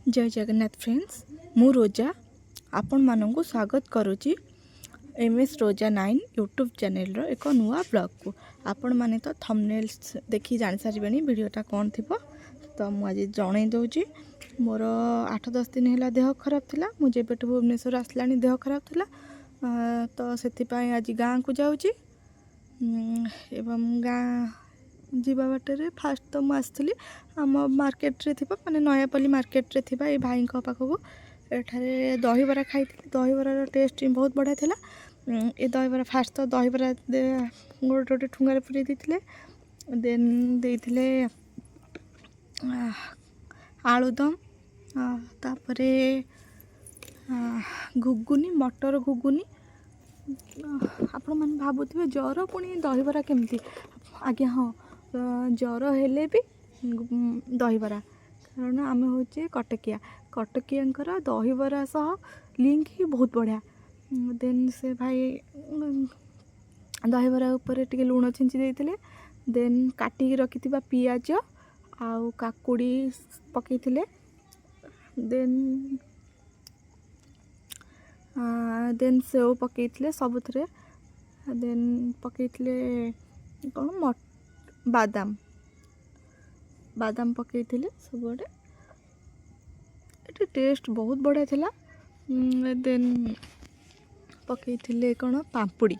जय जगन्नाथ फ्रेंड्स, मु रोजा आपण मानू स्वागत करुच्ची MS रोजा 9 यूट्यूब चैनल रो एक नुआ ब्लॉग को। आपण माने तो थंबनेल्स देखी जान सारे वीडियोटा कौन थी तो मुझे जन दूची। मोर 8-10 दिन है देह खराब थिला। मुझे भुवनेश्वर आसला देह खराब थिला तो से आज गाँ को जाऊँगी एवं गाँ जीवा बाटर फास्ट तो मुझे आम मार्केट रे थिबा माने नयापल्ली मार्केट रे थिबा ए भाई पाखक एठारे दहीबरा खाई। दहीबरार टेस्ट बहुत बढ़िया थिला। ए दहीबरा फास्ट तो दहीबरा गोटे गोटे ठुंगारे पूरी देते देन देते आलुदम तापरे घुगुनी मटर घुगुनी। आपण मैंने भावुवे ज्वर पुणी दहीबरा केमती आज्ञा हाँ ज्वर हेले भी दहीबरा कारण आम हूँ कटकिया दहीबरा सह लिंक ही बहुत बढ़िया। देन से भाई दहीबरा ऊपर टिके लुण छिंची देते देन काटिकी रखि पियाज आउ काकुड़ी पकई देन देन सेव पकई सबुथे देन पकई कौन बादाम बादाम पकई सबुआडे ये टेस्ट बहुत बढ़िया थिला। देन पकई कौन पापुड़ी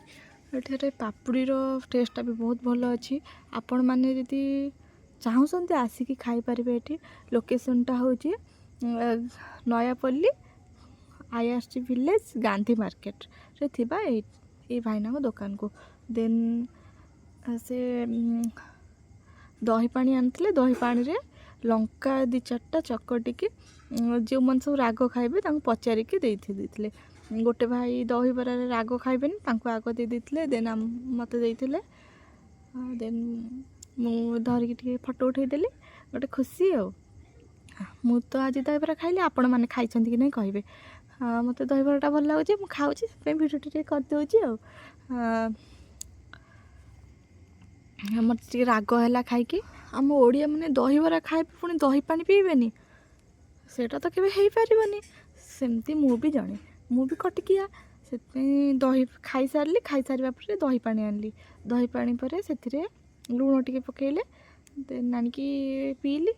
एठारे पापुड़ी रो टेस्टा भी बहुत भल अच्छी। आपण मैंने जदि चाहूँगी आसिकी खाई पारे। ये लोकेशनटा हूँ Nayapalli IRC village Gandhi market रे थिबा ए भाईना को दुकान को। देन से दही पानी आनते दही पानी रे लंका 2-4टा चकटिकी जो मन सब राग खाइबे पचारिकी देते। गोटे भाई दहीबरा राग खाइबेनी आग दे देते देन मत देते देन मु धरिकी फोटो उठेदेली गोटे खुशी आ। मु तो आज दहीबरा खाइली आपण मैंने खाई कि नहीं कहे। मत दहीबराटा भल लगे मुझे खाऊँगी भिडियो करदे मत राग है खाई। आम ओडिया मैंने दहीबरा खाइबे पुणी दही पानी पीबेनी सेटा तो केबे हेई पारिबनी। सेमती मु भी जणे मु भी कटकिया से दही खाई सारली। खाई सारिबा परे दही पानी आनली। दही पानी परे सेथिरे लुण टिके पकेइले देन आनिकी पीली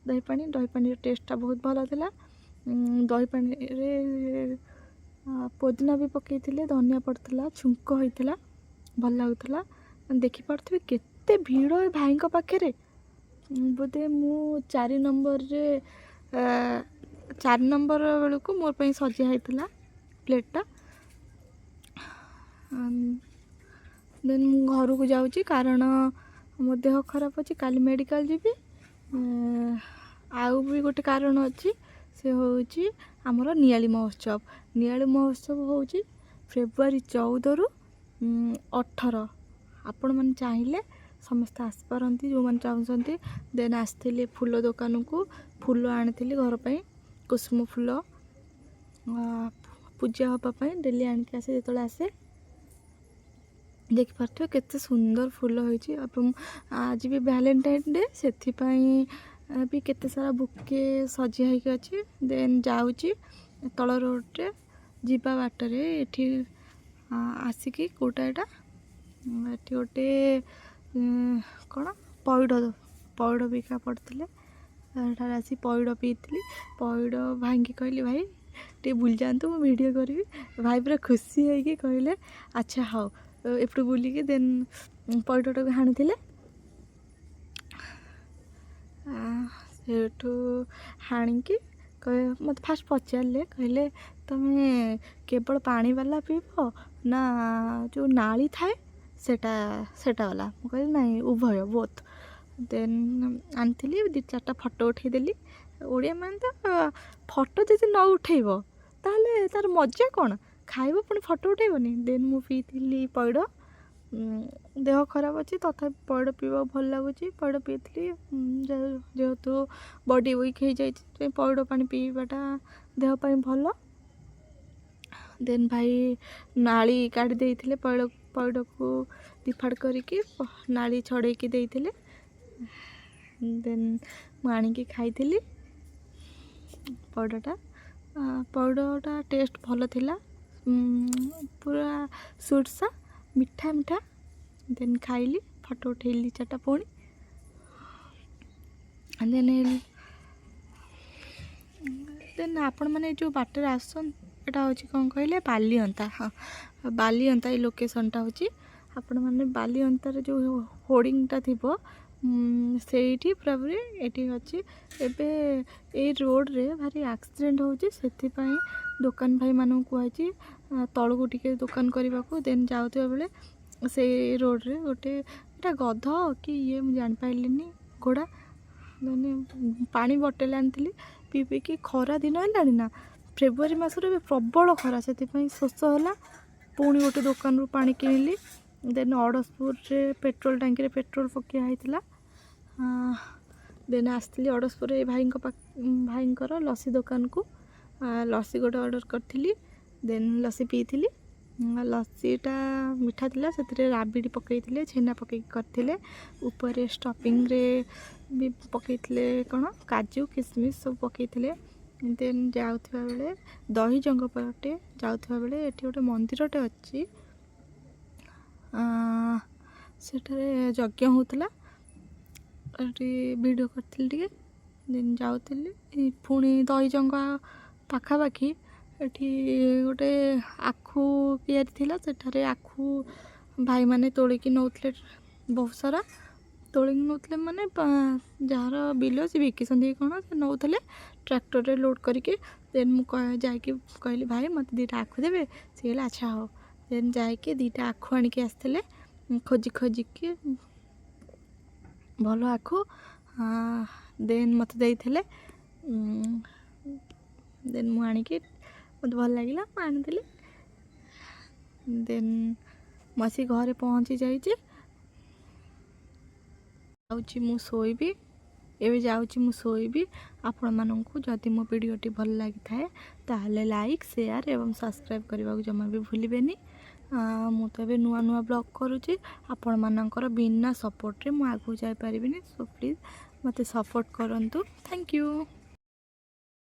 दही पानी टेस्टटा बहुत भल थिला। दही पानी रे पुदीना भी पकईथिले धनिया पड़ता छुंक होइथिला भल लागुथिला। देखि पारथिबे केते भीड़ ए भाई पाखे बोधे मु 4 नंबर रे 4 नंबर बेलू मोर पे सजा होता प्लेटा। देन मु घर को जाऊँगी कारण मो देह खराब अच्छी काली मेडिकल जीवी। आउ भी गोटे कारण अच्छी से हूँ आमर नियाली महोत्सव। नियाली महोत्सव हूँ फेब्रुआरी 14 रु 18। आपण मैंने चाहिए समस्त आसपारती जो मैंने चाहते। देन आसती फूल दुकान को फूल आनी घर पर कुसुम फूल पूजा हाँपाई डेली आणिक आसे जो आसे देखिपे केते सुंदर फूल होती। आज भी वैलेंटाइन डे से भी केते सारा बुके सजा होगी अच्छी। देन जाऊँगी तल रोड्रे जीवा बाटरे ये आसिकी कौटा यहाँ ये गोटे कौन पौड़ बिका पड़ते आसी पौड़ पीती। पौड़ भाई कहली भाई टे बुल जातु मु वीडियो करी। भाई पूरा खुशी होगी कहले अच्छा हाँ एपटू बुलिकी देन पौड़टा को हाणी सेठू हाणिकी कह मत फास्ट पचारे कहले तुम्हें केवल पानी वाला पीब ना जो नाली थाए सेटा वाला। मुझे कहली नहीं उभय बोथ। देन आनी 2-4टा फोटो उठेदेली। ओडिया मान तो फोटो जब न उठेब ताहले तार मजा कौन खाइब पुणी फोटो उठेबनी। देन मु पीती पौड़ देह खराब अच्छी तथापि पौड़ पीवा भल लगुच। पौड़ पीती जेहेतु बॉडी वीक हो जाए पौड़ पानी पीवाटा देह भल। देन भाई नाली काढ़ी देते पौड़ को दिफाड़ करके नाली छड़ेकी देते देन मुझे खाई ପଇଡ଼ଟା ଟେଷ୍ଟ ଭଲ ଥିଲା, ପୁରା ସୁଟସା ମିଠା ମିଠା। ଦେନ୍ ଖାଇଲି, ଫଟୋ ଉଠେଇଲି 4ଟା ପୁଣି। ଦେନ୍ ଆପଣମାନେ ଯେଉଁ ବାଟରେ ଆସନ୍ତି, ଏଇଟା ହେଉଛି କ'ଣ କହିଲେ, ବାଲିଅନ୍ତା। ହଁ, ବାଲିଅନ୍ତା ଏଇ ଲୋକେସନ୍ଟା ହେଉଛି। ଆପଣମାନେ ବାଲିଅନ୍ତାରେ ଯେଉଁ ହୋର୍ଡ଼ିଂଟା ଥିବ ସେଇଠି ପୁରାପୁରି ଏଠି ଅଛି। ଏବେ ଏଇ ରୋଡ଼ରେ ଭାରି ଆକ୍ସିଡେଣ୍ଟ ହେଉଛି, ସେଥିପାଇଁ ଦୋକାନ ଭାଇମାନଙ୍କୁ କୁହାଯାଇଛି ତଳକୁ ଟିକେ ଦୋକାନ କରିବାକୁ। ଦେନ୍ ଯାଉଥିବା ବେଳେ ସେଇ ରୋଡ଼ରେ ଗୋଟେ ଏଇଟା ଗଧ କି ଇଏ ମୁଁ ଜାଣିପାରିଲିନି, ଘୋଡ଼ା। ଦେନ୍ ପାଣି ବୋଟଲ ଆଣିଥିଲି, ପିଇକି ଖରା ଦିନ ହେଲାଣି ନା, ଫେବୃଆରୀ ମାସରେ ଏବେ ପ୍ରବଳ ଖରା, ସେଥିପାଇଁ ଶୋଷ ହେଲା। ପୁଣି ଗୋଟେ ଦୋକାନରୁ ପାଣି କିଣିଲି। ଦେନ୍ ଅଡ଼ଶପୁରରେ ପେଟ୍ରୋଲ ଟାଙ୍କିରେ ପେଟ୍ରୋଲ ପକିଆ ହେଇଥିଲା। ଦେନ୍ ଆସିଥିଲି ଅଡ଼ଶପୁର ଏଇ ଭାଇଙ୍କର ଲସି ଦୋକାନକୁ। ଲସି ଗୋଟେ ଅର୍ଡ଼ର କରିଥିଲି। ଦେନ୍ ଲସି ପିଇଥିଲି। ଲସିଟା ମିଠା ଥିଲା, ସେଥିରେ ରାବିଡ଼ି ପକାଇଥିଲେ, ଛେନା ପକାଇକି କରିଥିଲେ। ଉପରେ ଷ୍ଟପିଂରେ ବି ପକାଇଥିଲେ କ'ଣ କାଜୁ କିସମିସ୍ ସବୁ ପକାଇଥିଲେ। ଦେନ୍ ଯାଉଥିବା ବେଳେ ଦହିଜଙ୍ଗ ପଟେ ଯାଉଥିବା ବେଳେ ଏଠି ଗୋଟେ ମନ୍ଦିରଟେ ଅଛି, ସେଠାରେ ଯଜ୍ଞ ହେଉଥିଲା। ଏଠି ଭିଡ଼ିଓ କରିଥିଲି ଟିକେ। ଦେନ୍ ଯାଉଥିଲି, ପୁଣି ଦହିଜଙ୍ଗ ପାଖାପାଖି ଏଠି ଗୋଟେ ଆଖୁ କିଆରି ଥିଲା, ସେଠାରେ ଆଖୁ ଭାଇମାନେ ତୋଳିକି ନେଉଥିଲେ, ବହୁତ ସାରା ତୋଳିକି ନେଉଥିଲେ, ମାନେ ଯାହାର ବିଲ ସେ ବିକିଛନ୍ତି କ'ଣ, ସେ ନେଉଥିଲେ ଟ୍ରାକ୍ଟରରେ ଲୋଡ଼୍ କରିକି। ଦେନ୍ ମୁଁ ଯାଇକି କହିଲି ଭାଇ ମୋତେ 2ଟା ଆଖୁ ଦେବେ, ସେ କହିଲେ ଆଚ୍ଛା ହଉ। ଦେନ୍ ଯାଇକି 2ଟା ଆଖୁ ଆଣିକି ଆସିଥିଲେ, ଖୋଜିକି ଭଲ ଆଖୁ। ଦେନ୍ ମୋତେ ଦେଇଥିଲେ। ଦେନ୍ ମୁଁ ଆଣିକି ମୋତେ ଭଲ ଲାଗିଲା, ମୁଁ ଆଣିଥିଲି। ଦେନ୍ ମୁଁ ଆସି ଘରେ ପହଞ୍ଚି ଯାଇଛି। ମୁଁ ଶୋଇବି, ଏବେ ଯାଉଛି ମୁଁ ଶୋଇବି। ଆପଣମାନଙ୍କୁ ଯଦି ମୋ ଭିଡ଼ିଓଟି ଭଲ ଲାଗିଥାଏ ତାହେଲେ ଲାଇକ୍, ସେୟାର ଏବଂ ସବସ୍କ୍ରାଇବ୍ କରିବାକୁ ଜମା ବି ଭୁଲିବେନି। ମୁଁ ତ ଏବେ ନୂଆ ବ୍ଲଗ୍ କରୁଛି, ଆପଣମାନଙ୍କର ବିନା ସପୋର୍ଟରେ ମୁଁ ଆଗକୁ ଯାଇପାରିବିନି। ସୋ ପ୍ଲିଜ୍ ମୋତେ ସପୋର୍ଟ କରନ୍ତୁ। Thank you.